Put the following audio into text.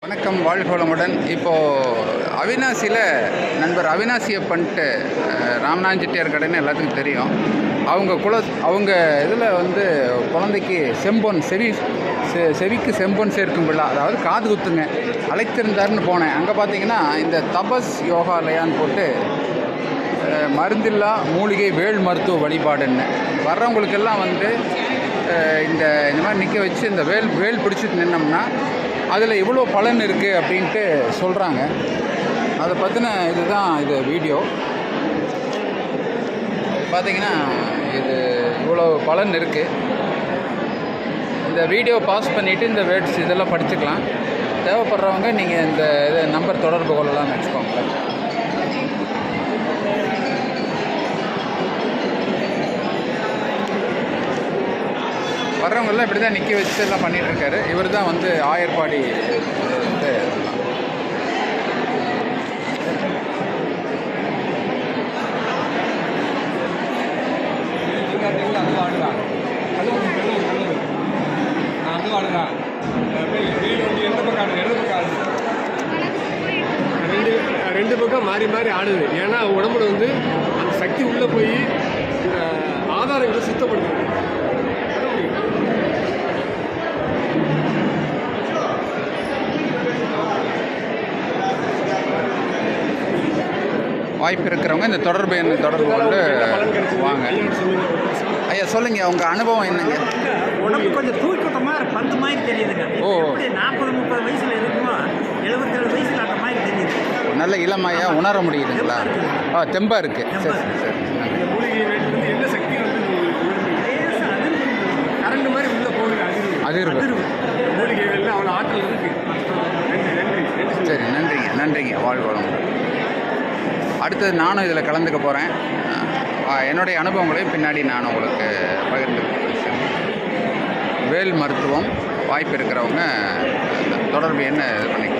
வணக்கம், வாழ்க வளமுடன். இப்போது அவினாசியில் நண்பர் அவினாசியப்பன்ட்டு ராமநாதன் செட்டியார் கடைன்னு எல்லாத்துக்கும் தெரியும். அவங்க இதில் வந்து குழந்தைக்கு செவிக்கு செம்பொன் சேர்க்கும் விழா, அதாவது காது குத்துங்க அழைத்திருந்தாருன்னு போனேன். அங்கே பார்த்தீங்கன்னா இந்த தபஸ் யோகாலயான்னு போட்டு மருந்தில்லா மூலிகை வேள் மருத்துவ வழிபாடுன்னு வர்றவங்களுக்கெல்லாம் வந்து இந்த மாதிரி நிற்க வச்சு இந்த வேல் பிடிச்சிட்டு நின்னோம்னா அதில் இவ்வளோ பலன் இருக்குது அப்படின்ட்டு சொல்கிறாங்க. அதை பற்றின இது வீடியோ பார்த்திங்கன்னா இது இவ்வளோ பலன் இருக்குது. இந்த வீடியோ பாஸ் பண்ணிவிட்டு இந்த வேர்ட்ஸ் இதெல்லாம் படிச்சுக்கலாம். தேவைப்படுறவங்க நீங்கள் இந்த நம்பர் தொடர்பு கொள்ளலாம்னு வச்சுக்கோங்களேன். வர்றவங்கெல்லாம் இப்படி தான் நிற்க வச்சு எல்லாம் பண்ணிகிட்ருக்காரு. இவர் தான் வந்து ஆயர்பாடி வந்து ரெண்டு பக்கம் மாறி மாறி ஆடுது. ஏன்னா உடம்புல வந்து அந்த சக்தி உள்ளே போய் ஆதாரங்களை சுத்தப்படுத்துது. வாய்ப்பு இருக்கிறவங்க இந்த தொடர்பு கொண்டு வாங்க. ஐயா சொல்லுங்க, உங்க அனுபவம் என்னங்க? உடம்பு கொஞ்சம் தூக்கமாக பந்து மாதிரி தெரியுதுங்க. ஓ, 40-30 வயசுல இருக்குமோ 77 வயசுல அந்த மாதிரி தெரியுது. நல்ல இளமையா உணர முடியுதுங்களா? தெம்பா இருக்கு. சரி சரி. என்ன சக்தி வந்து கரண்ட் மாதிரி உள்ள போகுது. அதிர்வு மூலிகைகள்ல அவ்வளோ ஆற்றல் இருக்கு. சரி, நன்றிங்க. வாழ்க வளம். அடுத்தது நானும் இதில் கலந்துக்க போகிறேன். என்னுடைய அனுபவங்களையும் பின்னாடி நான் உங்களுக்கு பகிர்ந்து வேல் மருத்துவம் வாய்ப்பு இருக்கிறவங்க தொடர்பு என்ன இது பண்ணிக்கலாம்.